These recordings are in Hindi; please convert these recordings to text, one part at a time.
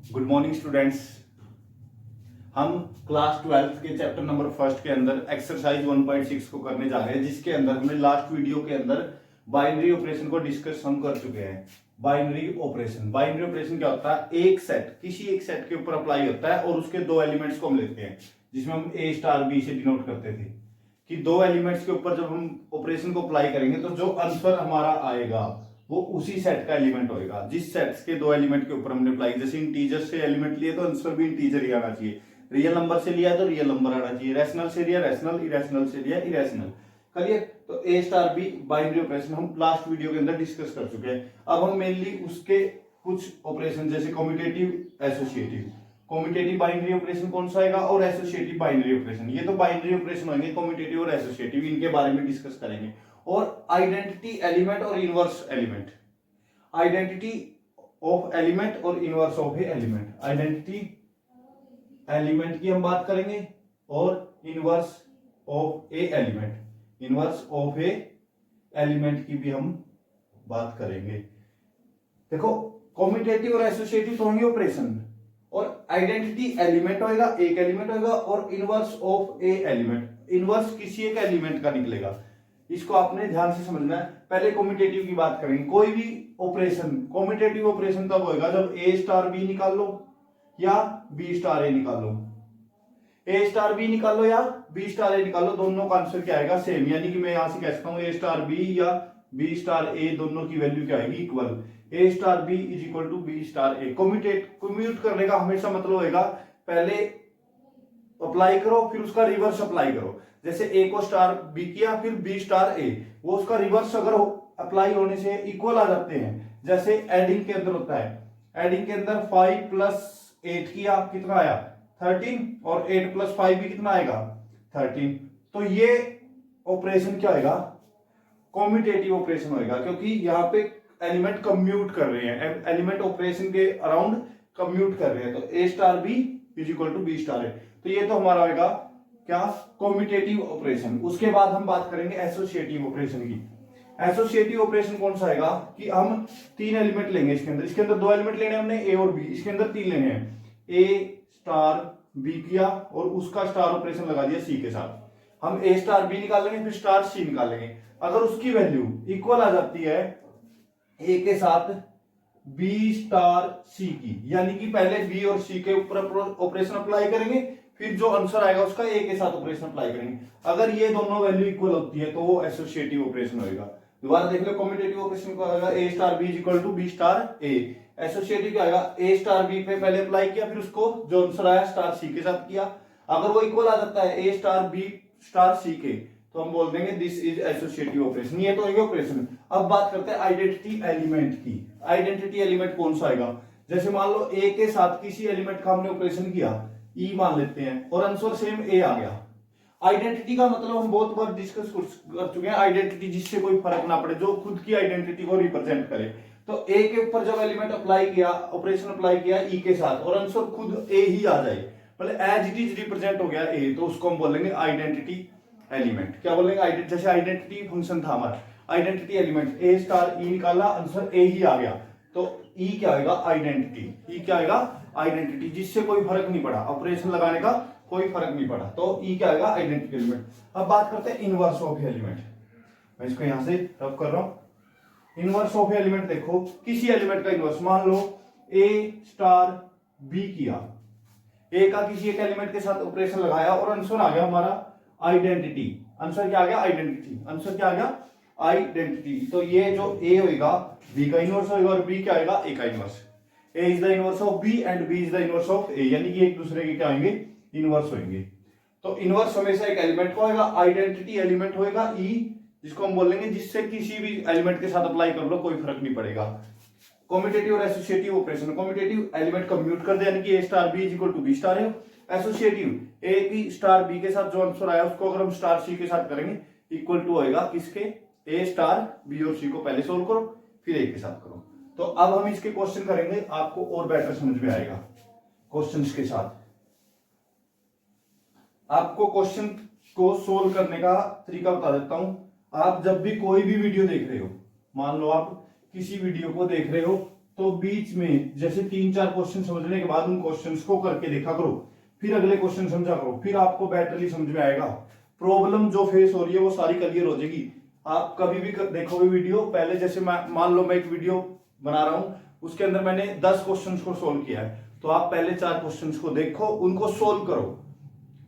Good morning students. हम क्लास 12 के चैप्टर नंबर फर्स्ट के अंदर एक्सरसाइज 1.6 को करने जा रहे हैं, जिसके अंदर हमने लास्ट वीडियो के अंदर बाइनरी ऑपरेशन को डिस्कस हम कर चुके हैं। बाइनरी ऑपरेशन क्या होता है? एक सेट किसी एक सेट के ऊपर अप्लाई होता है और उसके दो एलिमेंट्स को हम लेते हैं, जिसमें हम ए स्टार बी से डिनोट करते थे कि दो एलिमेंट्स के ऊपर जब हम ऑपरेशन को अप्लाई करेंगे तो जो आंसर हमारा आएगा वो उसी सेट का एलिमेंट होगा जिस सेट्स के दो एलिमेंट के ऊपर हमने अप्लाई। जैसे इंटीजर से एलिमेंट लिए तो आंसर भी इंटीजर ही आना चाहिए, रियल नंबर से लिया तो रियल नंबर आना चाहिए, रैशनल से लिया रैशनल, इरेशनल से लिया इरेशनल। करिए तो ए स्टार बी बाइनरी ऑपरेशन हम लास्ट वीडियो के अंदर डिस्कस कर चुके हैं। अब हम मेनली उसके कुछ ऑपरेशन जैसे commutative associative, commutative binary operation कौन सा आएगा और एसोसिएटिव बाइनरी ऑपरेशन, ये तो बाइनरी ऑपरेशन होंगे कम्यूटेटिव और एसोसिएटिव, इनके बारे में डिस्कस करेंगे। और आइडेंटिटी एलिमेंट और inverse element, identity of element और inverse of a element, identity element की हम बात करेंगे और inverse of a element, inverse of a element की भी हम बात करेंगे। देखो कम्यूटेटिव और एसोसिएटिव तो होंगे ऑपरेशन, और आइडेंटिटी एलिमेंट होएगा, एक एलिमेंट होएगा, और inverse of a element, inverse किसी एक एलिमेंट का निकलेगा। इसको आपने ध्यान से समझना है। पहले कम्यूटेटिव की बात करेंगे। कोई भी ऑपरेशन, कम्यूटेटिव ऑपरेशन तब होएगा जब ए स्टार बी निकाल लो या बी स्टार ए निकाल लो, ए स्टार बी निकाल लो या बी स्टार ए निकाल लो, दोनों का आंसर क्या आएगा? सेम। यानी कि मैं यहां से कह सकता हूं ए स्टार बी या बी स्टार ए दोनों की वैल्यू क्या आएगी? Equal. A star B is equal to B star A. Commute करने का हमेशा मतलब होगा पहले अप्लाई करो फिर उसका रिवर्स अप्लाई करो। जैसे ए को स्टार बी किया फिर बी स्टार ए, वो उसका रिवर्स अगर अप्लाई होने से इक्वल आ जाते हैं। जैसे एडिंग के अंदर होता है, एडिंग के अंदर 5 प्लस 8 किया कितना आया? 13, और 8 प्लस 5 भी कितना आएगा? 13। तो ये ऑपरेशन क्या होगा? कम्यूटेटिव ऑपरेशन होगा, क्योंकि यहाँ पे एलिमेंट कम्यूट कर रहे हैं, एलिमेंट ऑपरेशन के अराउंड कम्यूट कर रहे हैं। तो ए star B is equal to B star a, तो ये तो हमारा होगा क्या? Commutative operation. उसके बाद हम बात करेंगे एसोसिएटिव ऑपरेशन की। एसोसिएटिव ऑपरेशन कौन सा आएगा कि हम तीन एलिमेंट लेंगे इसके अंदर दो एलिमेंट लेने हमने ए और बी, इसके अंदर तीन लेने हैं। ए स्टार बी किया और उसका स्टार ऑपरेशन लगा दिया सी के साथ। हम ए स्टार बी निकालेंगे फिर स्टार सी निकालेंगे। अगर उसकी वैल्यू इक्वल आ जाती है ए के साथ बी स्टार सी की, यानी कि पहले बी और सी के ऊपर ऑपरेशन अप्लाई करेंगे फिर जो आंसर आएगा उसका ए के साथ ऑपरेशन अप्लाई करेंगे। अगर ये दोनों वैल्यू इक्वल होती है तो वो एसोसिएटिव ऑपरेशन होगा। दोबारा देख लो, कम्यूटेटिव ऑपरेशन का होगा a star B is equal to B star a. Associative क्या आएगा? ए स्टार बी पे पहले अप्लाई किया फिर उसको जो आंसर आया स्टार सी के साथ किया। अगर वो इक्वल आ जाता है ए स्टार बी स्टार सी के, तो हम बोल देंगे दिस इज एसोसिएटिव ऑपरेशन। ये तो होगा ऑपरेशन। अब बात करते हैं आइडेंटिटी एलिमेंट की। आइडेंटिटी एलिमेंट कौन सा आएगा? जैसे मान लो ए के साथ किसी एलिमेंट का हमने ऑपरेशन किया, ई मान लेते हैं, और आंसर सेम ए आ गया। आइडेंटिटी का मतलब हम बहुत बार डिस्कस कर चुके हैं, आइडेंटिटी जिससे कोई फर्क ना पड़े, जो खुद की आइडेंटिटी को रिप्रेजेंट करे। तो ए के ऊपर जब एलिमेंट अप्लाई किया, ऑपरेशन अप्लाई किया ई के साथ, और आंसर खुद ए ही आ जाए, मतलब एज इट इज रिप्रेजेंट हो गया ए, तो उसको हम बोलेंगे आइडेंटिटी एलिमेंट। क्या बोलेंगे? जैसे आइडेंटिटी फंक्शन था हमारा, आइडेंटिटी एलिमेंट ए स्टार ई निकाला, आंसर ए ही आ गया, तो ई क्या आएगा? आइडेंटिटी। ई क्या आएगा? आइडेंटिटी, जिससे कोई फर्क नहीं पड़ा, ऑपरेशन लगाने का कोई फर्क नहीं पड़ा, तो ई क्या आएगा? Identity element. अब बात करते हैं इनवर्स ऑफ एलिमेंट। मैं इसको यहां से रब कर रहा हूं। इनवर्स ऑफ एलिमेंट देखो, किसी एलिमेंट का इनवर्स, मान लो ए स्टार बी किया, ए का किसी एक एलिमेंट के साथ ऑपरेशन लगाया और आंसर आ गया हमारा आइडेंटिटी। आंसर क्या आ गया? आइडेंटिटी। आंसर क्या आ गया? आइडेंटिटी। तो ये जो ए होगा बी का इनवर्स होगा और बी क्या आएगा? ए का inverse. A is the inverse of b and b is the inverse of a, यानी कि एक दूसरे के क्या आएंगे? इनवर्स होंगे। तो इनवर्स हमेशा एक एलिमेंट को होगा, आइडेंटिटी एलिमेंट होगा ई, जिसको हम बोलेंगे जिससे किसी भी एलिमेंट के साथ अप्लाई कर लो कोई फर्क नहीं पड़ेगा। कम्यूटेटिव और associative operation, commutative element commute कर दे, यानी कि ए star B is equal to B star a. Associative a की स्टार बी के साथ जो आंसर आया उसको अगर हम स्टार सी के साथ करेंगे, इक्वल टू होएगा किसके? ए स्टार बी और सी को पहले सोल्व करो फिर ए के साथ करो। तो अब हम इसके क्वेश्चन करेंगे, आपको और बेटर समझ में आएगा क्वेश्चंस के साथ। आपको क्वेश्चन को सोल्व करने का तरीका बता देता हूं। आप जब भी कोई भी वीडियो देख रहे हो, मान लो आप किसी वीडियो को देख रहे हो तो बीच में जैसे 3-4 क्वेश्चन समझने के बाद उन क्वेश्चंस को करके देखा करो, फिर अगले क्वेश्चन समझा करो, फिर आपको बेटरली समझ में आएगा। प्रॉब्लम जो फेस हो रही है वो सारी क्लियर हो जाएगी। आप कभी भी देखोगे वीडियो, पहले जैसे मान लो मैं एक वीडियो बना रहा हूं, उसके अंदर मैंने 10 क्वेश्चंस को सोल्व किया है, तो आप पहले 4 क्वेश्चंस को देखो, उनको सोल्व करो,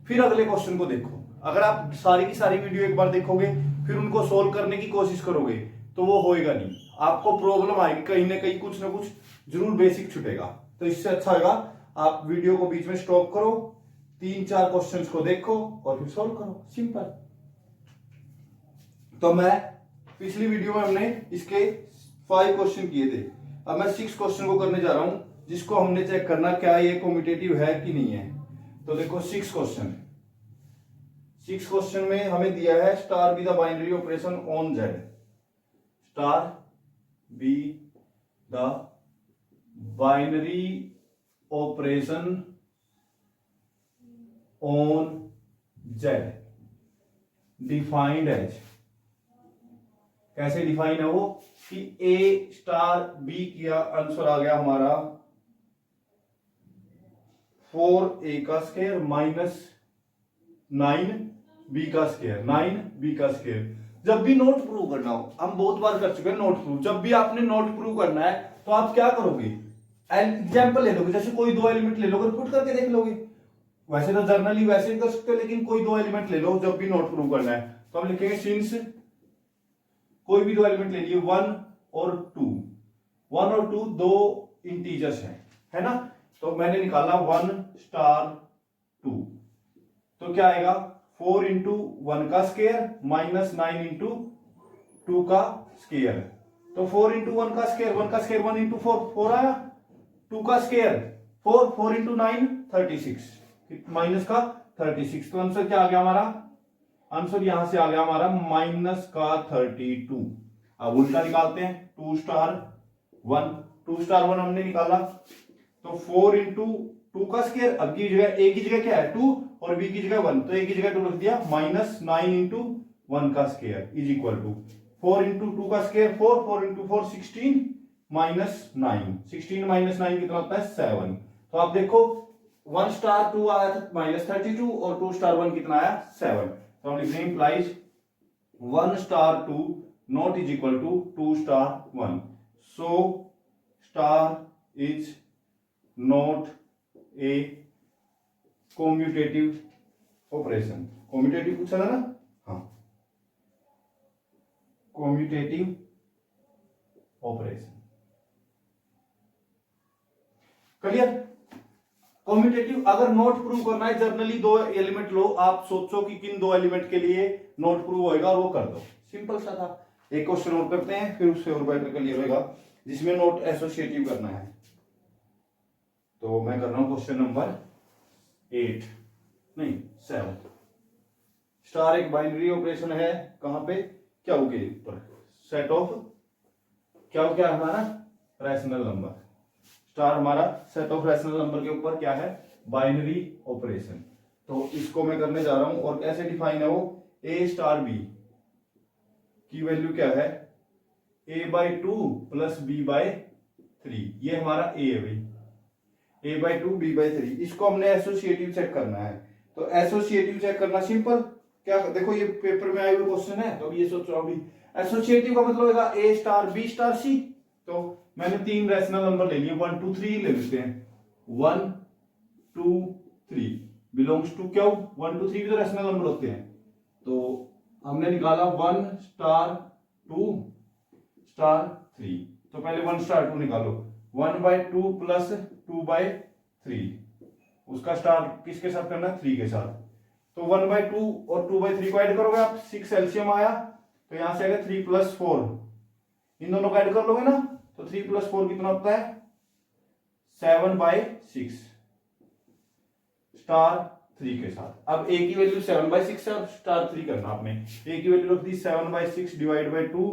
फिर अगले क्वेश्चन को देखो। अगर आप सारी की सारी वीडियो एक बार देखोगे फिर उनको सोल्व करने की कोशिश करोगे तो वो होएगा नहीं, आपको प्रॉब्लम आएगी, कहीं ना कहीं कुछ ना कुछ जरूर बेसिक छूटेगा। तो इससे अच्छा होगा आप वीडियो को बीच में स्टॉप करो, 3-4 क्वेश्चंस को देखो और फिर सोल्व करो, सिंपल। तो मैं पिछली वीडियो में हमने इसके 5 क्वेश्चन किए थे, अब मैं 6 क्वेश्चन को करने जा रहा हूं, जिसको हमने चेक करना क्या ये कॉम्पिटिटिव है कि नहीं है। तो देखो 6 क्वेश्चन में हमें दिया है star B the binary operation on Z, star B the binary operation on Z defined as, कैसे डिफाइन है वो कि ए स्टार बी किया, आंसर आ गया हमारा 4a का स्क्वायर माइनस 9b का स्क्वायर, 9b का स्क्वायर। जब भी नोट प्रूव करना हो, हम बहुत बार कर चुके हैं नोट प्रूव, जब भी आपने नोट प्रूव करना है तो आप क्या करोगे, एग्जाम्पल ले लोगे, जैसे कोई 2 एलिमेंट ले लोगे, पुट करके देख लोगे। वैसे तो जर्नली वैसे ही कर सकते हो, लेकिन कोई 2 एलिमेंट ले लो जब भी नोट प्रूव करना है, तो हम लिखेंगे सिंस कोई भी 2 एलिमेंट ले लिए 1 और 2, 1 और 2 दो इंटीजर्स हैं, है ना। तो मैंने निकाला 1 स्टार 2, तो क्या आएगा 4 इंटू 1 का स्क्वायर माइनस 9 इंटू 2 का स्क्वायर। तो 4 इंटू 1 का स्क्वायर, 1 का स्क्वायर 1 इंटू 4, 4 आया, 2 का स्क्वायर 4, 4 इंटू 9 36, माइनस का 36। तो आंसर क्या आ गया हमारा, आंसर यहां से आ गया हमारा माइनस का 32। अब उल्टा निकालते हैं, 2 स्टार 1, 2 स्टार 1 हमने निकाला, तो 4 इंटू 2 का स्क्वायर, अब की जगह ए की जगह क्या है 2 और बी की जगह 1, तो ए की जगह 2 रख दिया, माइनस 9 इंटू 1 का square is equal to 4 into 2 का स्क्वायर 4, 4 इंटू 4 16 माइनस 9, 16 माइनस 9 कितना होता है 7। तो आप देखो 1 स्टार 2 आया था माइनस 32 और 2 स्टार 1 कितना आया 7। तो हम लिख रहे हैं implies 1 star 2 not is equal to 2 star 1, so star is not a commutative operation. Commutative पूछा था ना, हाँ, कॉम्यूटेटिव ऑपरेशन, क्लियर। कॉम्यूटेटिव अगर नोट प्रूव करना है, जर्नली 2 एलिमेंट लो, आप सोचो कि किन 2 एलिमेंट के लिए नोट प्रूव होएगा और वो कर दो, सिंपल सा था। एक क्वेश्चन और करते हैं फिर उससे और बेटर क्लियर होगा, जिसमें नोट एसोसिएटिव करना है। तो मैं कर रहा हूं क्वेश्चन नंबर 8 नहीं 7। स्टार एक बाइनरी ऑपरेशन है, कहां पे, क्या के ऊपर, सेट ऑफ क्या क्या है हमारा रैशनल नंबर, स्टार हमारा सेट ऑफ रैशनल नंबर के ऊपर क्या है बाइनरी ऑपरेशन। तो इसको मैं करने जा रहा हूं, और कैसे डिफाइन है वो, ए स्टार बी की वैल्यू क्या है a/2 प्लस b/3, ये हमारा a है भाई, a/2 b/3। इसको हमने एसोसिएटिव चेक करना है, तो एसोसिएटिव चेक करना सिंपल, क्या देखो ये पेपर में आए हुए क्वेश्चन है, तो अब ये सोच रहा हूं एसोसिएटिव का मतलब होगा a star b star c। तो मैंने 3 रैशनल नंबर ले लिए, 1 2 3 ले लेते हैं, 1 2 3 बिलोंग्स टू क्या, 1 2 3 भी तो रैशनल नंबर होते हैं। तो हमने निकाला 1 स्टार 2 स्टार 3, तो पहले 1 स्टार 2 निकालो, 1/2 प्लस 2/3, उसका स्टार किसके साथ करना है 3 के साथ। तो 1/2 और 2/3 को ऐड करोगे आप, 6 एलसीएम आया, तो यहां से आएगा 3 + 4, इन दोनों को ऐड कर लोगे ना, तो 3 + 4 कितना होता है 7/6 स्टार 3 के साथ। अब ए की वैल्यू 7/6 है, स्टार 3 करना आपने, ए की वैल्यू रख दी 7/6 डिवाइड बाई 2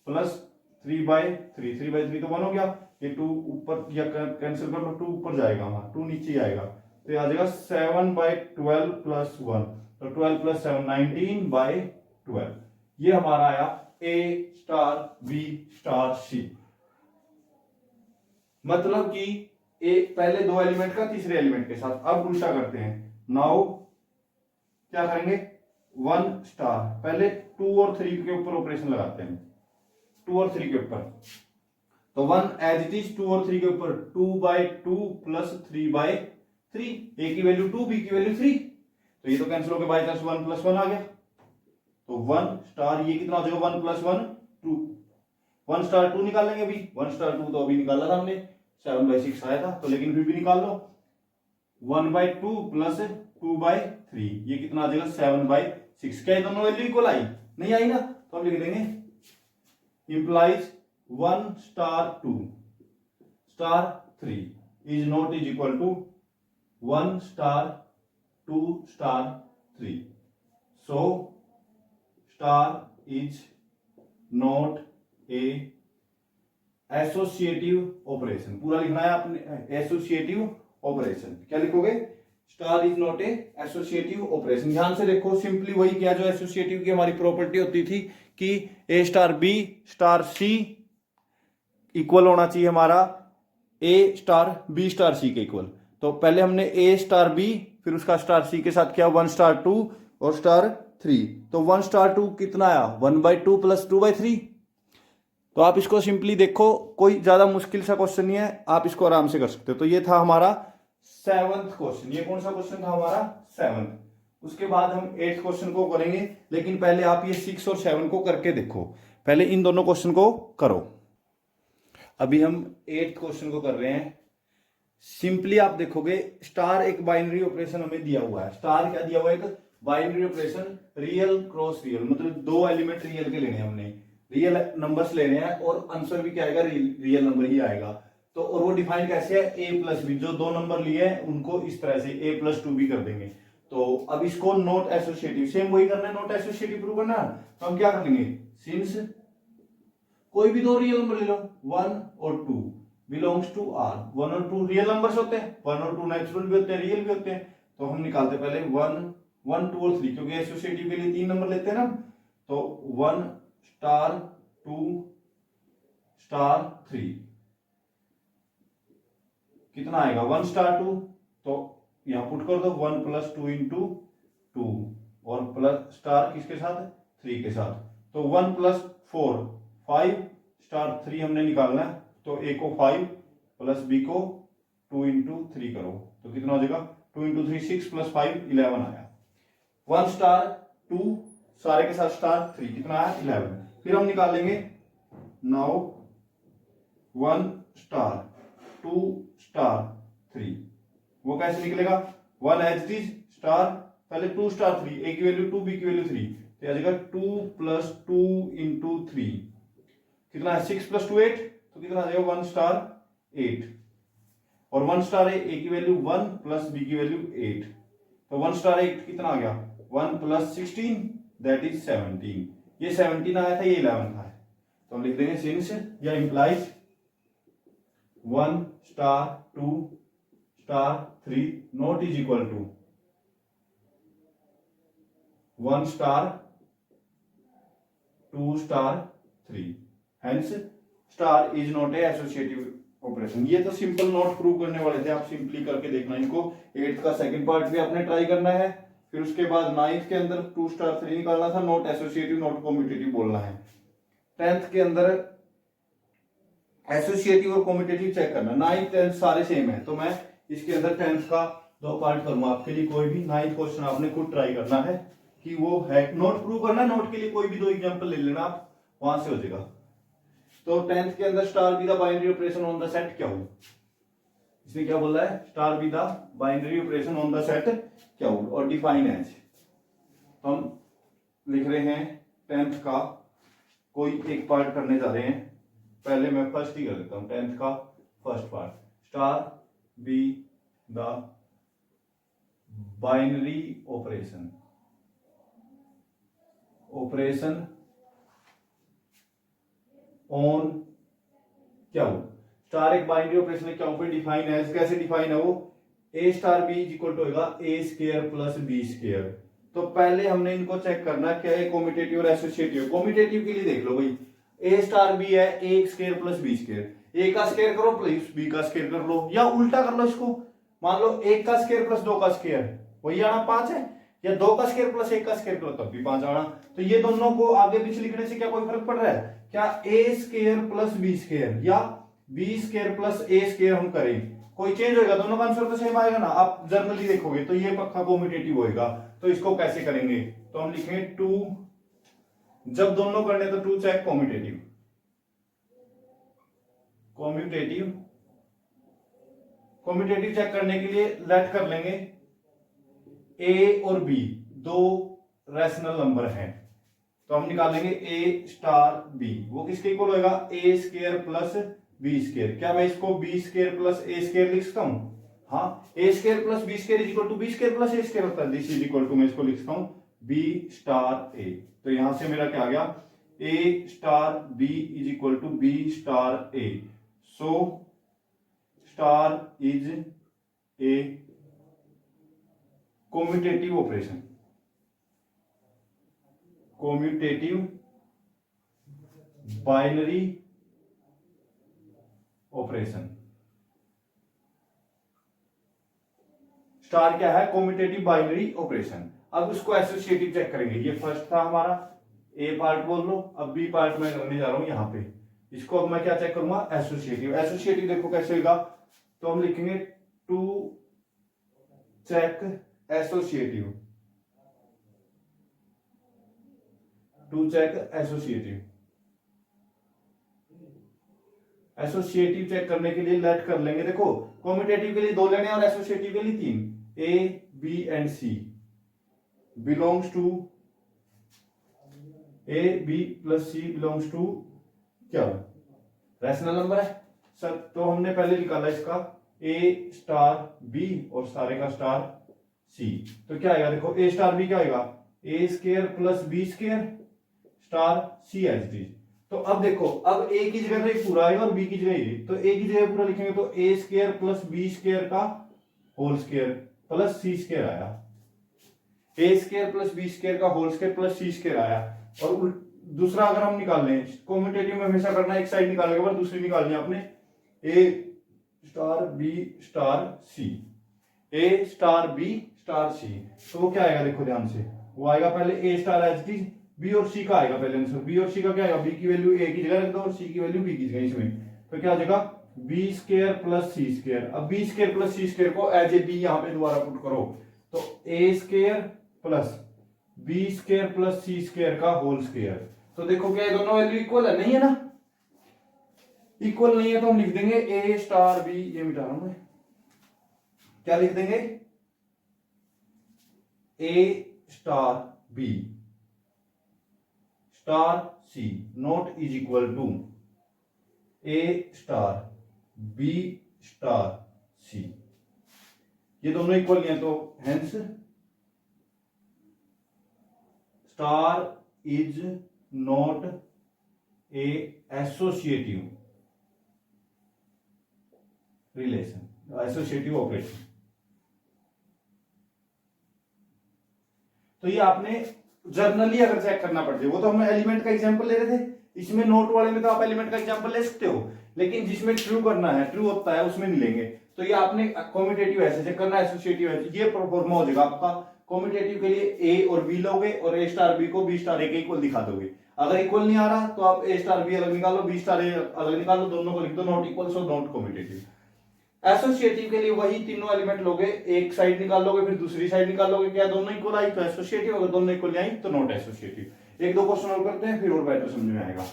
प्लस 3/3, 3/3 तो 1 हो गया, ये 2 ऊपर या कैंसिल कर लो, 2 ऊपर जाएगा हमारा, 2 नीचे आएगा, तो ये आ जाएगा 7/12 प्लस 1, तो 12 + 7 19/12, ये हमारा आया ए स्टार बी स्टार सी। मतलब कि एक पहले दो एलिमेंट का तीसरे एलिमेंट के साथ। अब उल्टा करते हैं। नाउ क्या करेंगे, 1 स्टार, पहले 2 और 3 के ऊपर ऑपरेशन लगाते हैं, 2 और 3 के ऊपर। तो 1 एज इट इज 2 और 3 के ऊपर 2/2 प्लस 3/3, ए की वैल्यू 2, बी की वैल्यू 3, तो ये तो कैंसिल हो गया, बाई चांस 1 + 1 आ गया। तो 1 स्टार ये कितना हो जाएगा, 1 + 1 2, 1 स्टार 2 निकालेंगे अभी, 1 स्टार 2 तो अभी निकाला था हमने, 7/6 आया था, तो लेकिन फिर भी निकाल लो। 1/2 प्लस 2/3 ये कितना आ जाएगा, 7/6। क्या ये दोनों वैल्यू इक्वल आई, नहीं आई ना, तो हम लिख देंगे implies 1 star 2 star 3 is not is equal to 1 star 2 star 3। So star is not a associative operation. पूरा लिखना है आपने, एसोसिएटिव ऑपरेशन। क्या लिखोगे, star is not a associative operation. ध्यान से देखो, सिंपली वही किया जो एसोसिएटिव की हमारी प्रॉपर्टी होती थी कि ए स्टार बी स्टार सी इक्वल होना चाहिए हमारा ए स्टार बी स्टार सी के इक्वल। तो पहले हमने ए स्टार बी, फिर उसका स्टार सी के साथ किया 1 स्टार 2 और स्टार 3। तो 1 स्टार 2 कितना आया, 1/2 प्लस 2/3। तो आप इसको सिंपली देखो, कोई ज्यादा मुश्किल सा क्वेश्चन नहीं है, आप इसको आराम से कर सकते हो। तो ये था हमारा 7th क्वेश्चन। ये कौन सा क्वेश्चन था हमारा, 7th। उसके बाद हम 8th क्वेश्चन को करेंगे, लेकिन पहले आप ये 6 और 7 को करके देखो। पहले इन दोनों क्वेश्चन को करो। अभी हम 8th क्वेश्चन को कर रहे हैं। सिंपली आप देखोगे, स्टार एक बाइनरी ऑपरेशन हमें दिया हुआ है। स्टार क्या दिया हुआ है, एक binary operation, real cross real, मतलब दो एलिमेंट रियल के लेने हैं हमने, रियल नंबर्स लेने हैं, और आंसर भी क्या आएगा, रियल नंबर ही आएगा। तो और वो डिफाइन कैसे है, a + b, जो दो नंबर लिए हैं उनको इस तरह से a + 2b कर देंगे। तो अब इसको नॉट एसोसिएटिव, सेम वही करना है, नॉट एसोसिएटिव प्रूव करना है। तो हम क्या कर लेंगे, सिंस कोई भी दो रियल नंबर ले लो, 1 और 2 बिलोंग्स टू आर, 1 और 2 रियल नंबर्स होते हैं, 1 और 2 नेचुरल भी होते हैं, रियल भी होते हैं। तो हम निकालते पहले 1, 1, 2 और 3, क्योंकि एसोसिएटिव के लिए 3 नंबर लेते हैं ना। तो 1 स्टार 2 स्टार 3 कितना आएगा, 1 स्टार 2, तो यहां पुट कर दो 1 + 2 × 2 और प्लस स्टार किसके साथ, 3 के साथ। तो 1 + 4 5 स्टार 3 हमने निकालना है। तो a को 5 प्लस b को 2 × 3 करो, तो कितना हो जाएगा, 2 × 3 6 + 5 11 आया। 1 स्टार 2 सारे के साथ स्टार 3 कितना आया, 11। फिर हम निकालेंगे नाउ 1 स्टार 2 स्टार 3, वो कैसे निकलेगा, 1 एज इट इज स्टार, पहले 2 स्टार 3, a की वैल्यू 2 b की वैल्यू 3, तो आ जाएगा 2 + 2 × 3 कितना है, 6 + 2 8, तो कितना आ जाएगा 1 स्टार 8, और 1 स्टार a की वैल्यू 1 प्लस b की वैल्यू 8, तो 1 स्टार 8 कितना आ गया, 1 + 16 दैट इज 17। ये 17 आया था, ये 11 था। तो हम लिख देंगे सिंस या implies 1 star 2 star 3 not is equal to 1 star 2 star 3, hence star is not a associative operation. ये तो सिंपल नोट प्रूव करने वाले थे, आप सिंपली करके देखना इनको। 8th का सेकंड पार्ट भी आपने ट्राई करना है, फिर उसके बाद 9th के अंदर 2 स्टार 3 निकालना था, नॉट एसोसिएटिव नॉट कॉम्यूटेटिव बोलना है। 10th के अंदर एसोसिएटिव और कॉम्यूटेटिव चेक करना। 9th 10th सारे सेम है, तो मैं इसके अंदर 10th का 2 पार्ट करूंगा आपके लिए। कोई भी 9th क्वेश्चन आपने खुद ट्राई करना है कि वो है, नोट प्रूव करना। नोट के लिए कोई भी 2 एग्जांपल ले लेना आप, वहां से हो जाएगा। तो 10th के अंदर star B the binary operation on the set क्या हो, इसमें क्या बोल रहा है, star B the binary operation on the set क्या हो, और डिफाइन एज। तो हम लिख रहे हैं 10th का कोई एक पार्ट करने जा रहे हैं। पहले मैं फर्स्ट ही कर लेता हूं, 10th का first part, star B the binary operation on क्या हो, स्टार एक बाइनरी ऑपरेशन है, क्या हो, डिफाइन एज। कैसे डिफाइन है वो, a star B is equal to होगा a square plus b square. तो पहले हमने इनको चेक करना क्या है, कॉम्यूटेटिव और एसोसिएटिव। कॉम्यूटेटिव के लिए देख लो भाई, ए स्टार बी है ए स्क्वायर प्लस बी स्क्वायर, ए का स्क्वायर करो प्लस बी का स्क्वायर कर लो, या उल्टा कर लो इसको, मान लो 1 का स्क्वायर प्लस 2 का स्क्वायर वही आना 5 है, या 2 का स्क्वायर प्लस 1 का स्क्वायर करो तब भी 5 आना। तो ये दोनों को आगे पीछे लिखने से क्या कोई फर्क पड़ रहा है क्या? ए स्क्वायर प्लस बी स्क्वायर या B square plus a square हम करें, कोई चेंज होगा? दोनों का आंसर तो सेम आएगा ना। आप जर्नली देखोगे तो ये पक्का कॉम्पिटेटिव होएगा। तो इसको कैसे करेंगे? तो हम लिखेंगे टू, जब दोनों करने तो to check commutative, commutative commutative check करने के लिए लेट कर लेंगे ए और बी दो रैशनल नंबर हैं, तो हम निकालेंगे ए स्टार बी, वो किसके इक्वल होगा? A square plus b square. क्या मैं इसको b square plus a square लिख सकता हूं? हाँ, a square plus b square is equal to b square plus a square होता है। दिस इज इक्वल टू, मैं इसको लिख सकता हूं बी स्टार ए। तो यहां से मेरा क्या आ गया? A star B is equal to B star A. So star is a commutative operation, commutative binary operation. Star क्या है? Commutative binary operation. अब उसको एसोसिएटिव चेक करेंगे। ये फर्स्ट था हमारा, ए पार्ट बोल लो। अब बी पार्ट में करने जा रहा हूं यहां पे। इसको अब मैं क्या चेक करूंगा? एसोसिएटिव। एसोसिएटिव देखो कैसे होगा, तो हम लिखेंगे to check associative, to check associative. Associative check करने के लिए लेट कर लेंगे। देखो कॉम्यूटेटिव के लिए 2 लेने और एसोसिएटिव के लिए 3। A B and C belongs to, A B plus C belongs to क्या? रैशनल नंबर है सर। तो हमने पहले निकाला इसका ए स्टार बी और सारे का स्टार सी। तो क्या आएगा? देखो ए स्टार बी क्या आएगा? A square plus b square star c h d. तो अब देखो, अब ए की जगह पे पूरा आएगा और बी की जगह ये, तो ए की जगह पूरा लिखेंगे तो a square plus b square का whole square plus c square आया। ए स्क्वायर प्लस बी स्क्वायर का whole square plus c square आया। और दूसरा अगर हम निकाल लें, कॉम्यूटेटिव में हमेशा करना एक साइड निकालने के बाद दूसरी निकालनी है आपने, ए star B star c, a star B star सी। तो वो क्या आएगा? देखो ध्यान से, वो आएगा पहले ए स्टार एच डी, बी और सी का आएगा पहले आंसर। बी और सी का क्या आएगा? बी की वैल्यू ए की जगह रख दो और सी की वैल्यू बी की जगह। इसमें तो क्या हो जाएगा? B square plus c square. अब b square plus c square को एज ए बी यहां पे दोबारा पुट करो, तो a square plus b square plus c square का होल स्क्वायर। तो देखो क्या ये दोनों वैल्यू इक्वल है? नहीं है ना, इक्वल नहीं है। तो हम लिख देंगे ए स्टार बी, ये मिटा रहा हूं मैं, क्या लिख देंगे? A star B star c not is equal to a star B star c. ये दोनों इक्वल नहीं है, तो hence star is not a associative relation, associative operation. तो ये आपने जर्नली अगर चेक करना पड़ता है, वो तो हम एलिमेंट का एग्जांपल ले रहे थे, इसमें नोट वाले में तो आप एलिमेंट का एग्जांपल ले सकते हो, लेकिन जिसमें ट्रू करना है, ट्रू होता है, उसमें नहीं लेंगे। तो ये आपने कॉम्यूटेटिव ऐसे चेक करना है, एसोसिएटिव ऐसे। ये प्रोफॉर्मा हो जाएगा आपका। कॉम्यूटेटिव के लिए ए और बी लोगे और ए स्टार बी को बी स्टार ए के इक्वल दिखा दोगे। अगर इक्वल नहीं आ रहा तो आप ए स्टार बी अलग निकालो, बी स्टार ए अलग निकालो, दोनों को लिख दो not equal, so not commutative. Associative के लिए वही तीनों एलिमेंट लोगे, एक साइड निकाल लोगे फिर दूसरी साइड निकाल लोगे, क्या दोनों इक्वल आई तो एसोसिएटिव, अगर दोनों इक्वल आई तो नॉट एसोसिएटिव। एक दो क्वेश्चन और करते हैं फिर और बेटर समझ में आएगा।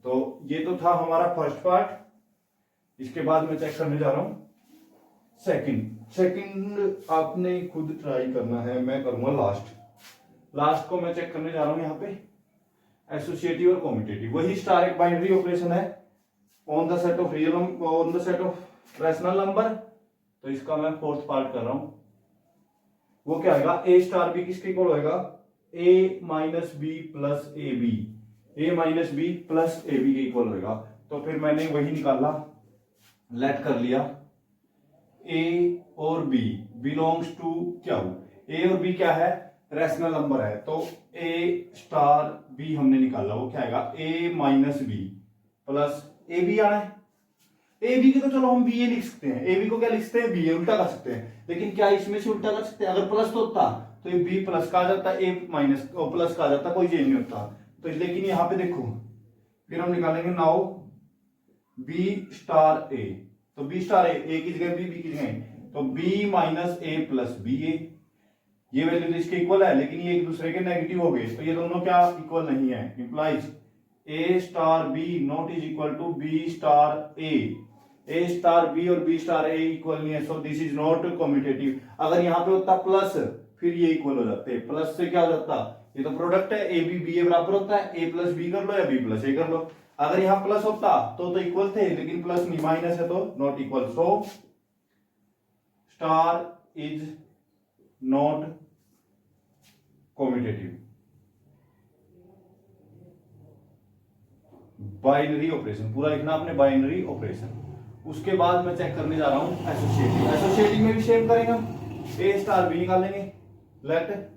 तो ये तो था हमारा फर्स्ट पार्ट। इसके बाद मैं चेक करने जा रहा हूं सेकंड आपने खुद ट्राई करना है, मैं करूंगा लास्ट को मैं चेक करने जा रहा हूं यहाँ पे एसोसिएटिव और कॉम्यूटेटिव। वही स्टार एक बाइनरी ऑपरेशन है on the set of real, on the set of rational number. तो इसका मैं फोर्थ पार्ट कर रहा हूं। वो क्या आएगा? ए स्टार बी किसके इक्वल होएगा? A minus B plus A b, a minus B plus A b के इक्वल होएगा। तो फिर मैंने वही निकाला, लेट कर लिया ए और बी बिलोंग्स टू क्या हो? ए और बी क्या है? रैशनल नंबर है। तो ए स्टार बी हमने निकाला, वो क्या आएगा? A minus B plus A b आना है। ए बी की तो चलो हम बी ए लिख सकते हैं, ए बी को क्या लिख सकते हैं, बी ए उल्टा कर सकते हैं, लेकिन क्या इसमें से उल्टा कर सकते हैं? अगर प्लस तो होता तो ये बी प्लस का आ जाता, ए माइनस प्लस का आ जाता, कोई चेंज नहीं होता। तो लेकिन यहाँ पे देखो फिर हम निकालेंगे नाउ बी स्टार ए, तो बी स्टार ए की जगह बी की जगह, तो बी माइनस ए प्लस बी ए, ये वैल्यू तो इसके इक्वल है, लेकिन ये एक दूसरे के नेगेटिव हो गए, तो ये दोनों क्या इक्वल नहीं है, implies A star B not is equal to B star A star B और बी स्टार ए इक्वल नहीं है, so this is not commutative. अगर यहाँ पे होता प्लस फिर ये इक्वल हो जाते, प्लस से क्या हो जाता, ये तो प्रोडक्ट है, ए बी बी ए बराबर होता है, ए प्लस बी कर लो या बी प्लस ए कर लो। अगर यहाँ प्लस होता तो इक्वल थे, लेकिन प्लस नहीं माइनस है तो not equal, so star is not commutative. Binary operation पूरा लिखना आपने, बाइनरी ऑपरेशन। उसके बाद मैं चेक करने जा रहा हूं एसोसिएटिव। एसोसिएटिव में भी सेम करेंगे हम, ए स्टार बी निकालेंगे, लेट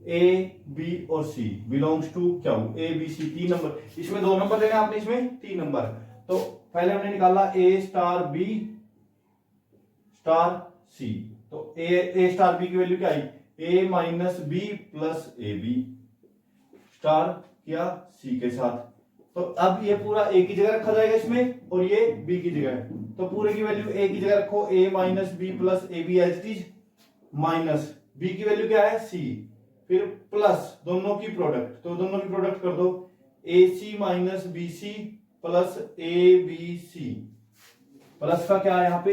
ए बी और सी बिलोंग्स टू क्या हो, ए बी सी, 3 नंबर, इसमें 2 नंबर लेने आपने, इसमें 3 नंबर। तो पहले हमने निकाला ए स्टार बी स्टार सी, तो ए स्टार बी की वैल्यू क्या आई, A minus B plus A B star किया सी के साथ। तो अब ये पूरा ए की जगह रखा जाएगा इसमें, और ये बी की जगह, तो पूरे की वैल्यू ए की जगह रखो, a minus B plus A b as it is, minus b की वैल्यू क्या है सी, फिर प्लस दोनों की प्रोडक्ट, तो दोनों की प्रोडक्ट कर दो, a c minus b c plus A B c, plus का क्या है यहाँ पे,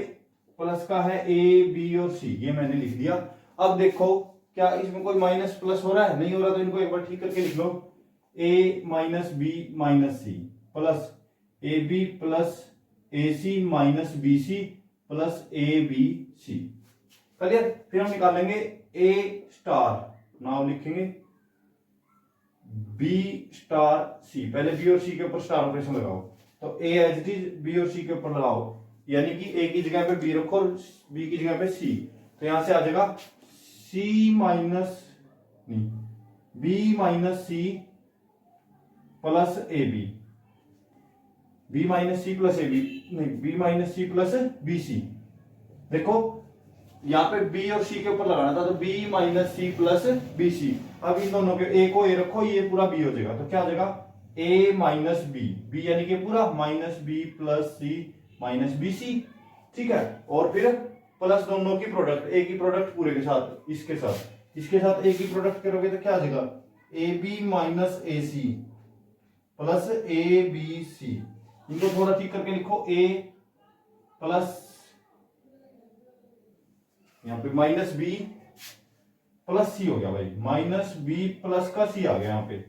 प्लस का है ए बी और सी, ये मैंने लिख दिया। अब देखो क्या इसमें कोई माइनस प्लस हो रहा है, नहीं हो रहा, तो इनको एक बार ठीक करके लिख लो, a minus b minus C plus A B plus a c minus b c plus A B c, clear. फिर हम निकालेंगे ए स्टार, नाउ लिखेंगे बी स्टार सी, पहले बी और सी के ऊपर स्टार ऑपरेशन लगाओ, तो ए एज इट इज बी और सी के ऊपर लगाओ, यानी कि ए की जगह पे बी रखो और बी की जगह पे सी, तो यहां से आ जाएगा सी माइनस नहीं बी माइनस सी प्लस ए बी, बी माइनस सी प्लस ए बी नहीं बी माइनस सी प्लस बी सी। देखो यहाँ पे बी और सी के ऊपर लगाना था, तो बी माइनस सी प्लस बी सी, अब इन दोनों के ए को ए रखो, ये पूरा बी हो जाएगा, तो क्या हो जाएगा ए माइनस बी, बी यानी कि पूरा माइनस बी प्लस सी माइनस बी सी, ठीक है। और फिर प्लस दोनों की प्रोडक्ट, ए की प्रोडक्ट पूरे के साथ, इसके साथ ए की प्रोडक्ट करोगे तो क्या आ जाएगा A B minus A C plus A B C, इनको थोड़ा ठीक करके लिखो, ए प्लस यहां पे माइनस बी प्लस सी हो गया भाई, माइनस बी प्लस का सी आ गया यहां पे।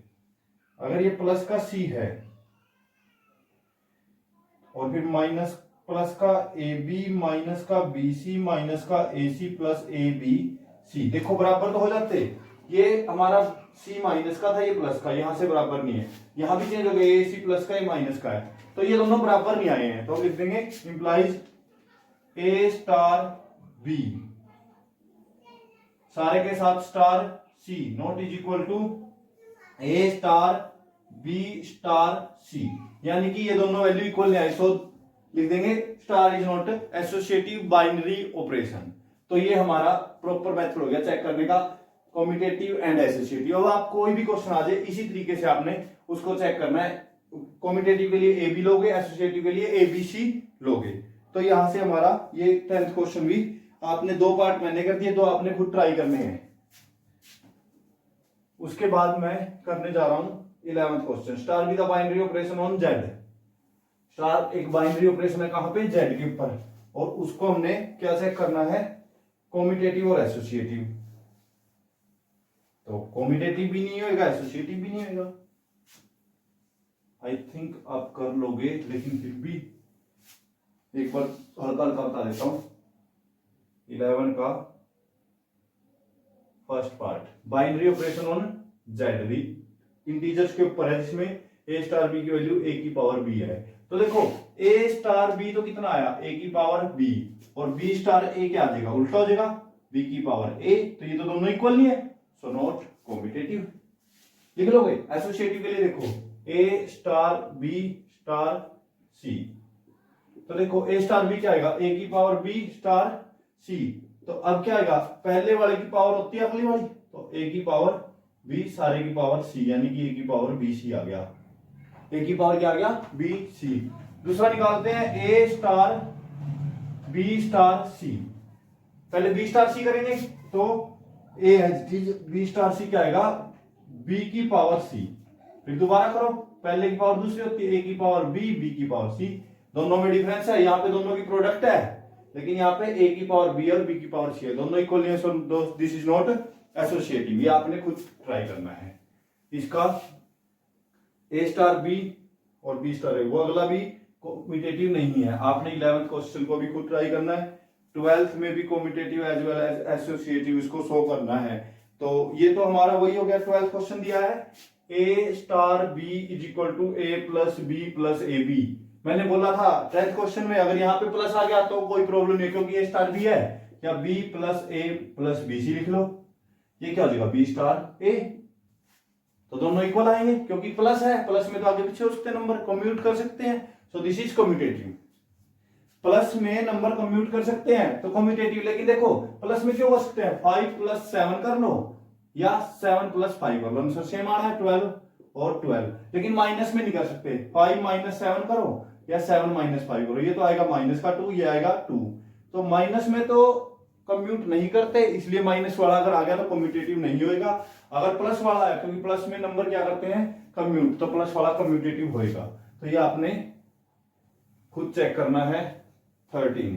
अगर ये प्लस का सी है और फिर माइनस प्लस का ए बी माइनस का बी सी माइनस का ए C plus A B c, देखो बराबर तो हो जाते, ये हमारा सी माइनस का था, ये प्लस का, यहां से बराबर नहीं है, यहां भी चेंज हो गया, ए सी प्लस का ये माइनस का है, तो ये दोनों बराबर नहीं आए हैं, तो लिख देंगे इंप्लाइज ए स्टार बी सारे के साथ star c not is equal to a star B star c, यानी कि ये दोनों वैल्यू इक्वल नहीं आए, सो लिख देंगे star is not associative binary operation. तो ये हमारा प्रॉपर मेथड हो गया चेक करने का, कम्यूटेटिव एंड एसोसिएटिव। अब आप कोई भी क्वेश्चन आ जाए इसी तरीके से आपने उसको चेक करना है, कम्यूटेटिव के लिए ए बी लोगे, एसोसिएटिव के लिए ए बी सी लोगे। तो यहां से हमारा ये 10th क्वेश्चन भी आपने 2 पार्ट मैंने कर दिए, 2 आपने खुद ट्राई करने हैं। उसके बाद मैं करने जा रहा हूं 11th question, star B the binary operation on Z. Star एक बाइनरी ऑपरेशन है कहां पे, जेड के ऊपर, और उसको हमने क्या चेक करना है, कम्यूटेटिव और एसोसिएटिव। तो कम्यूटेटिव भी नहीं होगा, एसोसिएटिव भी नहीं होगा, आई थिंक आप कर लोगे, लेकिन फिर भी एक बार हल्का हल्का बता देता हूं। 11 का first part, binary operation on Z B, integers के ऊपर है, जिसमें ए स्टार बी की वैल्यू ए की पावर बी है। तो देखो ए स्टार बी तो कितना आया, ए की पावर बी, और बी स्टार ए क्या आ जाएगा, उल्टा हो जाएगा, बी की पावर ए, तो ये तो दोनों इक्वल नहीं है, सो नॉट कम्यूटेटिव। लिख लोगे। एसोसिएटिव के लिए देखो ए स्टार बी स्टार सी, तो देखो ए स्टार बी क्या आएगा, ए की पावर बी स्टार सी। तो अब क्या आएगा, पहले वाले की पावर होती है अगली वाली, तो ए की पावर बी सारे की पावर सी, यानी कि ए की पावर बी सी आ गया। ए की पावर क्या आ गया, बी सी। दूसरा निकालते हैं ए स्टार बी स्टार सी। पहले बी स्टार सी करेंगे तो ए बी स्टार सी क्या आएगा, बी की पावर सी। फिर दोबारा करो, पहले की पावर दूसरी होती है, ए की पावर बी की पावर सी। दोनों में डिफरेंस है, यहाँ पे दोनों की प्रोडक्ट है, लेकिन यहाँ पे ए की पावर बी और बी की पावर सी है, दोनों इक्वल नहीं है। दिस इज नॉट एसोसिएटिव, ये आपने खुद ट्राई करना है। इसका ए स्टार बी और बी स्टार है, वो अगला भी कॉम्पिटेटिव नहीं है। आपने 11th क्वेश्चन को भी खुद ट्राई करना है, 12th में भी commutative as well as associative इसको शो करना है। तो ये तो हमारा वही हो गया, 12th क्वेश्चन दिया है a star B is equal to a plus b plus A b. मैंने बोला था 10th क्वेश्चन में अगर यहाँ पे प्लस आ गया तो कोई प्रॉब्लम नहीं, क्योंकि ए स्टार बी है, या बी प्लस ए प्लस बी सी लिख लो, ये क्या हो जाएगा बी स्टार ए। तो दोनों इक्वल आएंगे क्योंकि प्लस है, प्लस में तो आगे पीछे हो सकते हैं नंबर, कम्यूट कर सकते हैं। सो दिस इज कम्यूटेटिव, प्लस में नंबर कम्यूट कर सकते हैं तो कम्यूटेटिव। लेकिन देखो प्लस में क्यों कर सकते हैं, 5 प्लस 7 कर लो या 7 प्लस 5 कर लो, आंसर सेम आ रहा है 12 और 12। लेकिन माइनस में नहीं कर सकते, 5 माइनस 7 करो या 7 माइनस 5 करो, ये तो आएगा माइनस का 2, ये आएगा 2। तो माइनस में तो कम्यूट नहीं करते, इसलिए माइनस वाला अगर आ गया तो कम्यूटेटिव नहीं होएगा। अगर प्लस वाला है, क्योंकि प्लस में नंबर क्या करते हैं कम्यूट, तो प्लस वाला कम्यूटेटिव होएगा। तो ये आपने खुद चेक करना है। 13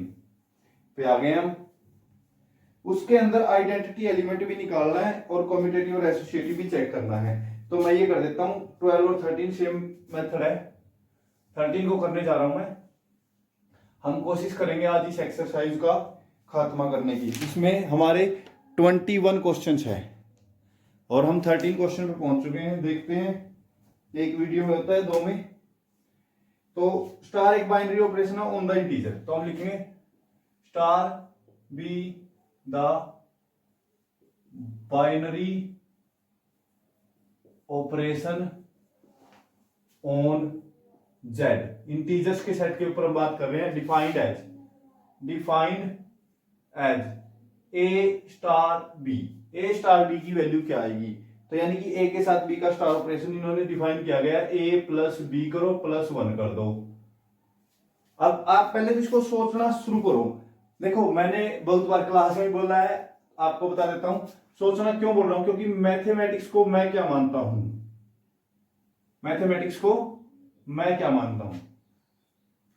पे आ गए हम, उसके अंदर आइडेंटिटी एलिमेंट भी निकालना है और कम्यूटेटिव और एसोसिएटिव भी चेक करना है। तो मैं ये कर देता हूं, 12 और 13 सेम मेथड है, 13 को करने जा रहा हूं मैं। हम कोशिश करेंगे आज इस एक्सरसाइज का खात्मा करने की। इसमें हमारे 21 क्वेश्चंस है और हम 13 क्वेश्चन पे पहुंच चुके हैं। देखते हैं, एक वीडियो में होता है, 2 में। तो स्टार एक बाइनरी ऑपरेशन है ऑन द इंटीजर, तो हम लिखेंगे star B the binary operation on Z. Integers के सेट के ऊपर हम बात कर रहे हैं। Defined as A star B. A star B की वैल्यू क्या आएगी, तो यानी कि ए के साथ बी का स्टार ऑपरेशन इन्होंने डिफाइन किया गया, ए प्लस बी करो प्लस 1 कर दो। अब आप पहले तो इसको सोचना शुरू करो। देखो मैंने बहुत बार क्लास में बोला है, आपको बता देता हूं सोचना क्यों बोल रहा हूं, क्योंकि मैथमेटिक्स को मैं क्या मानता हूं, मैथमेटिक्स को मैं क्या मानता हूं,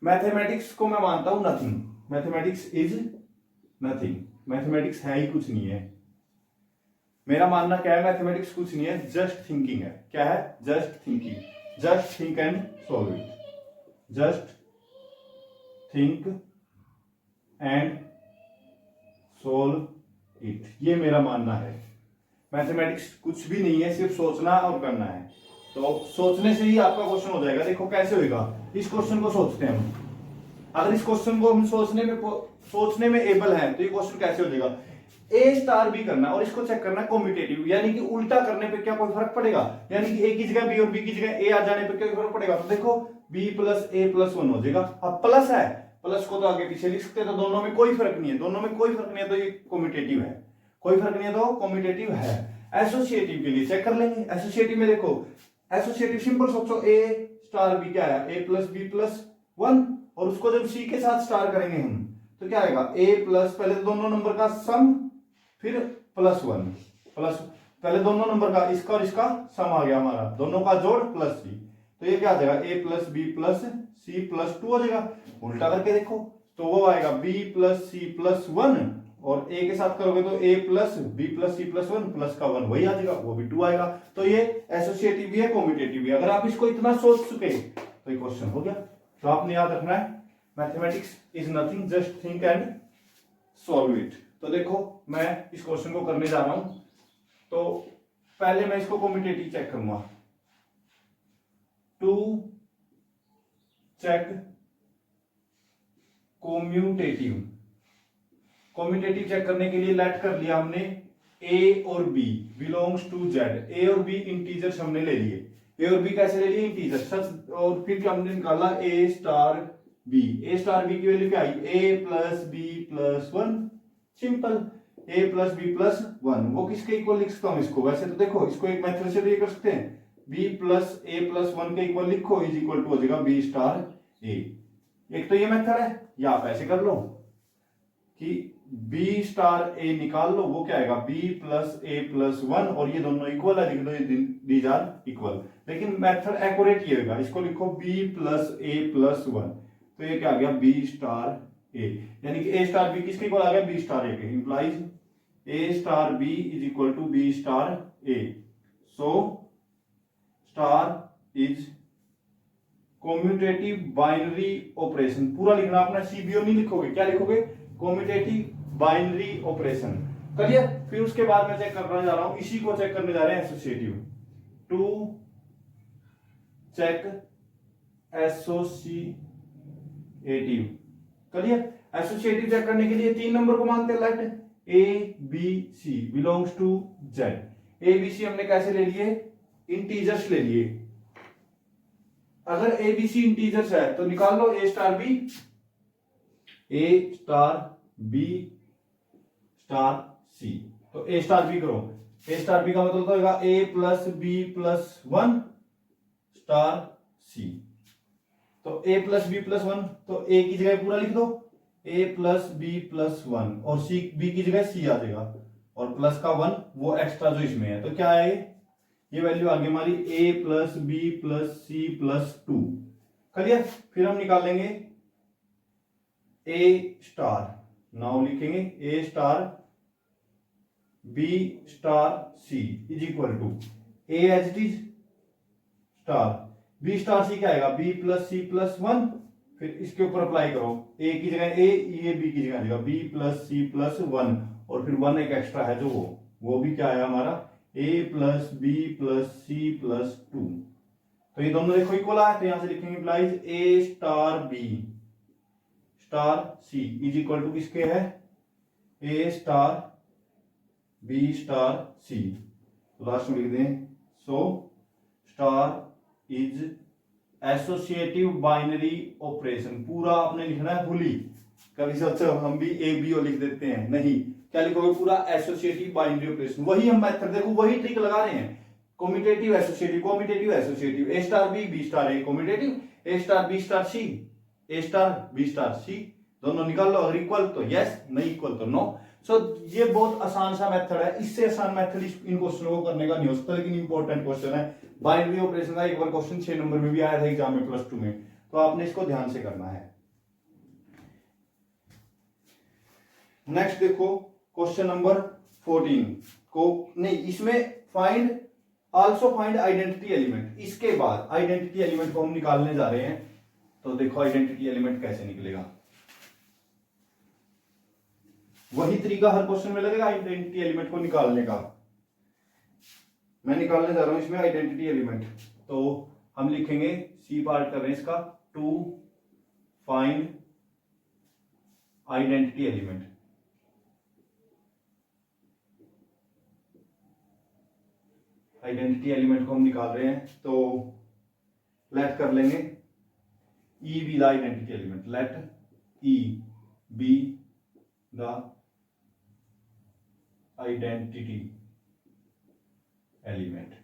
मैथमेटिक्स को मैं मानता हूं nothing. Mathematics is nothing, mathematics है ही कुछ नहीं है। मेरा मानना क्या है, मैथमेटिक्स कुछ नहीं है, जस्ट थिंकिंग है। क्या है, just thinking. Just think and solve it, just think and solve it, ये मेरा मानना है। मैथमेटिक्स कुछ भी नहीं है, सिर्फ सोचना और करना है। तो सोचने से ही आपका क्वेश्चन हो जाएगा। देखो कैसे होगा, इस क्वेश्चन को सोचते हैं हम, अगर इस क्वेश्चन को हम सोचने में एबल हैं तो ये क्वेश्चन कैसे हो जाएगा। ए स्टार बी करना और इसको चेक करना कॉम्पिटेटिव, यानी कि उल्टा करने पे क्या कोई फर्क पड़ेगा, यानी कि ए की जगह बी और बी की जगह ए आ जाने पे क्या फर्क पड़ेगा। तो देखो बी प्लस ए प्लस 1 हो जाएगा। अब प्लस है, प्लस को तो आगे पीछे लिख सकते हैं, तो दोनों में कोई फर्क नहीं है, दोनों में कोई फर्क नहीं है, तो ये कॉम्पिटेटिव है। कोई फर्क नहीं है तो कॉम्पिटेटिव है। एसोसिएटिव के लिए चेक कर लेंगे। एसोसिएटिव में देखो, एसोसिएटिव सिंपल सोचो, ए स्टार बी क्या आया, ए प्लस बी प्लस 1, और उसको जब सी के साथ स्टार करेंगे हम तो क्या आएगा, ए प्लस, पहले दोनों नंबर का सम, फिर प्लस 1 प्लस, पहले दोनों नंबर का इसका और इसका सम आ गया हमारा, दोनों का जोड़ प्लस सी, तो ये क्या आ जाएगा, a plus b plus C plus 2 हो जाएगा। उल्टा करके देखो तो वो आएगा बी प्लस सी प्लस 1, और ए के साथ करोगे तो a plus b plus C plus 1 plus का 1 वही आ जाएगा, वो भी 2 आएगा। तो ये एसोसिएटिव भी है, कॉम्पिटेटिव भी है। अगर आप इसको इतना सोच चुके तो ये क्वेश्चन हो गया। तो आपने याद रखना है, mathematics is nothing, just think and solve it. तो देखो मैं इस क्वेश्चन को करने जा रहा हूं, तो पहले मैं इसको कॉम्पिटेटिव चेक करूंगा। To check commutative, commutative check करने के लिए लेट कर लिया हमने ए और B belongs to Z. A और बी इंटीजर्स हमने ले लिए, ए और बी कैसे ले लिए, इंटीजर सच। और फिर क्या हमने निकाला, ए स्टार बी, ए स्टार बी की वैल्यू क्या आई, a plus b plus one, simple, a plus b plus one. वो किसके इक्वल लिख सकता हूँ इसको, वैसे तो देखो इसको एक मेथड से तो ये कर सकते हैं, बी प्लस ए प्लस वन के इक्वल लिखो, इज इक्वल टू हो जाएगा बी स्टार ए। एक तो ये मेथड है, या आप ऐसे कर लो कि बी स्टार ए निकाल लो, वो क्या आएगा, बी प्लस ए प्लस वन, और ये दोनों इक्वल है, लिख लो दीज आर इक्वल। लेकिन मेथड एक्यूरेट ये होगा, इसको लिखो बी प्लस ए प्लस वन, तो ये क्या आ गया, बी स्टार ए, यानी कि ए स्टार बी किसके इक्वल आ गया, बी स्टार ए के, implies A star B is equal to B star A. So star is commutative binary operation, पूरा लिखना अपना, सीबीओ नहीं लिखोगे, क्या लिखोगे, कॉम्यूटेटिव बाइनरी ऑपरेशन। करिए, फिर उसके बाद मैं चेक करने जा रहा हूं, इसी को चेक करने जा रहे हैं, एसोसिएटिव, टू चेक एसोसिएटिव। करिए, एसोसिएटिव चेक करने के लिए 3 नंबर को मानते हैं, let A B C belongs to Z. A B C हमने कैसे ले लिए, इंटीजर्स ले लिए। अगर ए बी सी इंटीजर्स है तो निकाल लो ए स्टार बी, ए स्टार बी स्टार सी। तो ए स्टार बी करो, ए स्टार बी का मतलब तो होगा a plus b plus one star सी। तो a plus b plus one, तो ए की जगह पूरा लिख दो, a plus b plus one, और सी बी की जगह सी आ जाएगा, और प्लस का वन वो एक्स्ट्रा जो इसमें है, तो क्या है ये वैल्यू आ गई हमारी a plus b plus C plus two. Clear, फिर हम निकालेंगे ए स्टार, नाउ लिखेंगे a star B star c is equal to a as it is star B star c क्या आएगा, बी प्लस सी प्लस वन, फिर इसके ऊपर अप्लाई करो, ए की जगह ए बी की जगह आ जाएगा बी प्लस सी प्लस वन, और फिर वन एक एक्स्ट्रा है जो वो भी क्या आया हमारा a plus b plus C plus two. तो ये दोनों देखो इक्वल आया, तो यहां से लिखेंगे implies a star B star c is equal to किसके है, a star B star c. Last में लिख दें, so star is associative binary operation. पूरा आपने लिखना है फुली, कभी सोचो हम भी ए बी ओ लिख देते हैं, नहीं, क्या लिखोगे पूरा एसोसिएटिव बाइनरी ऑपरेशन। वही हम मेथड देखो, वही ट्रिक लगा रहे हैं, commutative associative, commutative associative, a star B star a commutative, a star B star c, a star B star c, दोनों निकाल लो, अगर इक्वल तो यस, नहीं इक्वल तो नो। सो ये बहुत आसान सा मेथड है, इससे आसान मेथड इन क्वेश्चनों को करने का नहीं हो सकता, लेकिन इंपॉर्टेंट क्वेश्चन है। बाइनरी ऑपरेशन का एक बार क्वेश्चन 6 नंबर में भी आया था एग्जाम में प्लस 2 में, तो आपने इसको ध्यान से करना है। नेक्स्ट देखो क्वेश्चन नंबर 14 को, नहीं इसमें find also find identity element, इसके बाद आइडेंटिटी एलिमेंट को हम निकालने जा रहे हैं। तो देखो आइडेंटिटी एलिमेंट कैसे निकलेगा, वही तरीका हर क्वेश्चन में लगेगा आइडेंटिटी एलिमेंट को निकालने का। मैं निकालने जा रहा हूं इसमें आइडेंटिटी एलिमेंट, तो हम लिखेंगे सी पार्ट कर रहे हैं इसका, to find identity element. Identity element को हम निकाल रहे हैं, तो लेट कर लेंगे E be the identity element, let E be the identity element.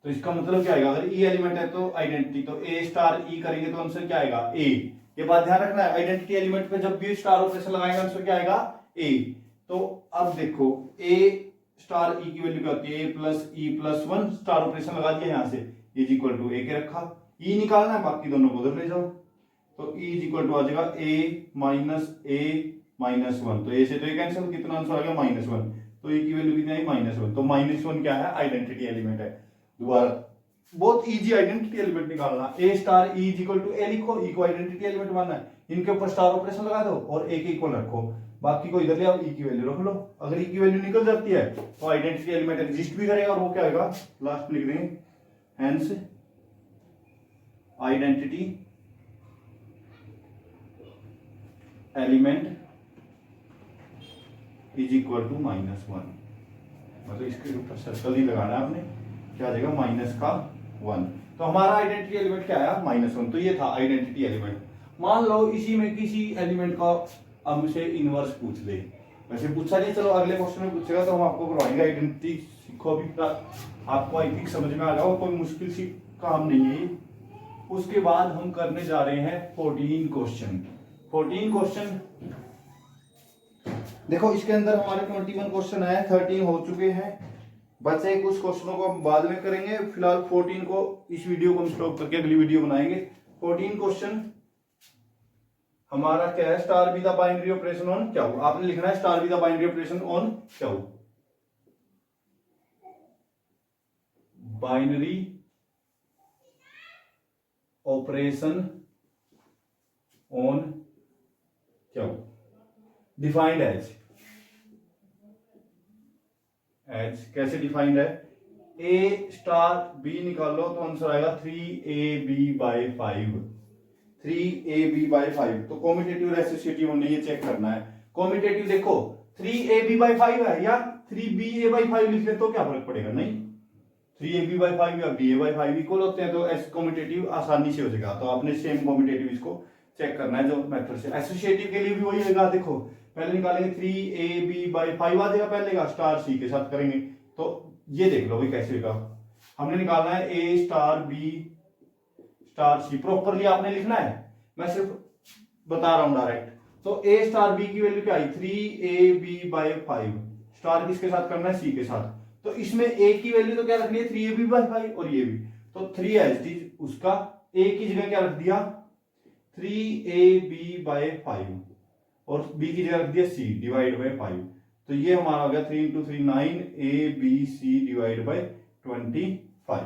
तो इसका मतलब क्या आएगा, अगर ई एलिमेंट है तो आइडेंटिटी, तो ए स्टार ई करेंगे तो आंसर क्या आएगा ए। ये बात ध्यान रखना है, आइडेंटिटी एलिमेंट पे जब भी स्टार ऑपरेशन लगाएंगे आंसर क्या आएगा ए। तो अब देखो ए स्टार ई की वैल्यू क्या होती है, a plus e plus one, star operation लगा दिया यहां से, इज इक्वल टू ए के रखा, ई निकालना है, बाकी दोनों को उधर ले जाओ, तो ई इज इक्वल टू आ जाएगा ए माइनस वन, तो ए से तो ए कैंसिल, कितना आंसर आ गया -1, तो ए की वैल्यू कितनी आई -1, तो -1 क्या है आइडेंटिटी एलिमेंट है। दोबारा बहुत इजी आइडेंटिटी एलिमेंट निकालना, a star e is equal to a लिखो, ई को आइडेंटिटी एलिमेंट मानना है, इनके ऊपर स्टार ऑपरेशन लगा दो और ए के इक्वल रखो, बाकी को इधर ले आओ, ई की वैल्यू रख लो। अगर ई की वैल्यू निकल जाती है तो आइडेंटिटी एलिमेंट एग्जिस्ट भी करेगा, और वो क्या आएगा लास्ट में लिख देंगे, hence identity element is equal to -1, मतलब इसके ऊपर सर्कल ही लगाना है आपने, क्या आ जाएगा -1। तो हमारा आइडेंटिटी एलिमेंट क्या आया -1, तो ये था आइडेंटिटी एलिमेंट। मान लो इसी में किसी एलिमेंट का हमसे इनवर्स पूछ ले, वैसे पूछा नहीं, चलो अगले क्वेश्चन में पूछेगा तो हम आपको करवाएंगे। आइडेंटिटी सीखो अभी, आपको आई थिंक समझ में आ जाओ, कोई मुश्किल सी काम नहीं है। उसके बाद हम करने जा रहे हैं 14 क्वेश्चन। 14 क्वेश्चन देखो, इसके अंदर हमारे 21 क्वेश्चन है, 13 हो चुके हैं, बचे कुछ क्वेश्चनों को हम बाद में करेंगे। फिलहाल 14 को, इस वीडियो को हम स्टॉप करके अगली वीडियो बनाएंगे। 14 क्वेश्चन हमारा क्या है, star B the binary operation on क्या हो। आपने लिखना है star B the binary operation on क्या हो, बाइनरी ऑपरेशन ऑन क्या हो, डिफाइंड एज कैसे डिफाइंड है, ए स्टार बी निकालो तो आंसर आएगा 3ab/5, 3ab/5। तो कॉम्यूटेटिव और एसोसिएटिव हमने ये चेक करना है। कॉम्यूटेटिव देखो 3ab/5 है या 3ba/5 लिख ले तो क्या फर्क पड़ेगा, नहीं 3ab/5 या ba/5 इक्वल होते हैं, तो कॉम्यूटेटिव आसानी से हो जाएगा। तो आपने सेम कॉम्यूटेटिव इसको चेक करना है जो मेथड से। एसोसिएटिव के लिए भी वही होगा, देखो पहले निकालेंगे 3ab/5 आ जाएगा पहले का, स्टार सी के साथ करेंगे तो ये देख लो भाई कैसे होगा। हमने निकालना है a star B star C, properly आपने लिखना है, मैं सिर्फ बता रहा हूं डायरेक्ट। तो ए स्टार बी की वैल्यू क्या आई 3ab/5, स्टार किसके साथ करना है, सी के साथ। तो इसमें ए की वैल्यू तो क्या रखनी है 3ab/5 और ये भी, तो 3 एज इट उसका ए की जगह क्या रख दिया 3ab/5 और बी की जगह रख दिया सी डिवाइड बाय 5। तो ये हमारा हो गया 3 × 3 9 abc डिवाइड बाय 25,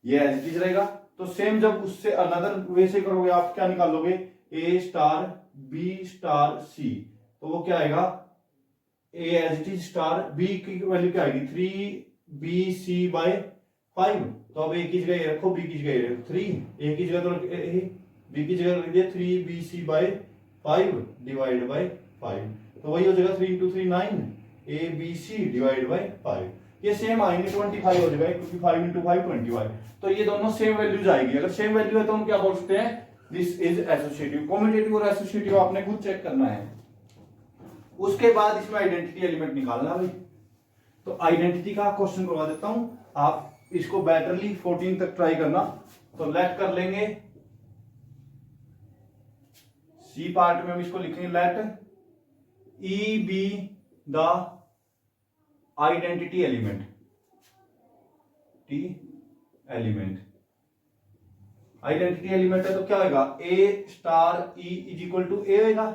ये एज इट इज रहेगा। तो सेम जब उससे अनदर वे से करोगे आप क्या निकालोगे, ए स्टार बी स्टार सी, तो वो क्या आएगा a as it is star B की वैल्यू क्या आएगी 3bc/5। तो अब ए की जगह ये रखो, बी की जगह ये रखो 3, ए की जगह तो बी की जगह रख दिया 3bc/5 डिवाइड बाय 5। तो वही हो जाएगा 3 × 3 9 abc डिवाइड बाय 5। ये सेम आएंगे 25 हो जाएगा क्योंकि 5 × 5 25। तो ये दोनों सेम वैल्यूज आएगी। अगर सेम वैल्यू है तो हम क्या बोल सकते हैं, दिस इज एसोसिएटिव। कॉम्यूटेटिव और एसोसिएटिव आपने खुद चेक करना है। उसके बाद इसमें आइडेंटिटी एलिमेंट निकालना भाई। तो आइडेंटिटी का क्वेश्चन करवा देता हूं, आप इसको बेटरली 14 तक ट्राई करना। तो लेट कर लेंगे, सी पार्ट में हम इसको लिखेंगे let E be the identity element, t element identity element है तो क्या होगा a star e is equal to a होगा।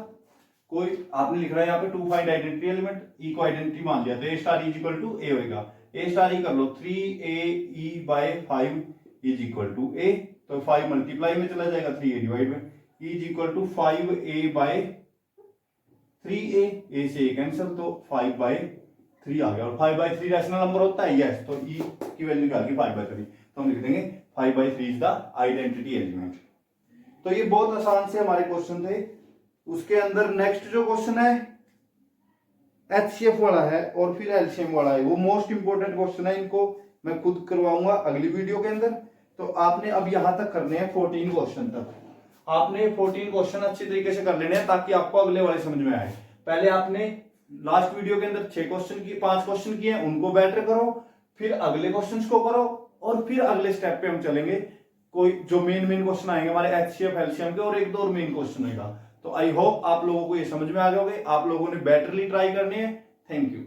कोई आपने लिख रहा है यहाँ पे to find identity element, e को आइडेंटिटी मान लिया तो ए star is equal to a होगा। ए स्टार ई कर लो 3a/5 is equal to a, तो 5 मल्टीप्लाई में चला जाएगा 3a डिवाइड में, इज इक्वल टू 5a/3a, ए से ए कैंसिल तो 5/3 आ गया। और 5/3 रैशनल नंबर होता है, यस, तो ई की वैल्यू क्या आ गई 5/3, तो हम लिख देंगे 5/3 इज द आइडेंटिटी एलिमेंट। तो ये बहुत आसान से हमारे क्वेश्चन थे। उसके अंदर नेक्स्ट जो क्वेश्चन है एचसीएफ वाला है और फिर एलसीएम वाला है, वो मोस्ट इंपोर्टेंट क्वेश्चन है, इनको मैं खुद करवाऊंगा अगली वीडियो के अंदर। तो आपने अब यहां तक करने हैं 14 क्वेश्चन तक। आपने 14 क्वेश्चन अच्छी तरीके से कर लेने हैं ताकि आपको अगले वाले समझ में आए। पहले आपने लास्ट वीडियो के अंदर 6 क्वेश्चन किए, 5 क्वेश्चन किए, उनको बेटर करो, फिर अगले क्वेश्चन को करो और फिर अगले स्टेप पे हम चलेंगे। कोई जो मेन क्वेश्चन आएंगे हमारे एचसीएफ एलसीएम के और एक दो और मेन क्वेश्चन होगा। तो आई होप आप लोगों को ये समझ में आ जाओगे। आप लोगों ने बेटरली ट्राई करनी है। Thank you.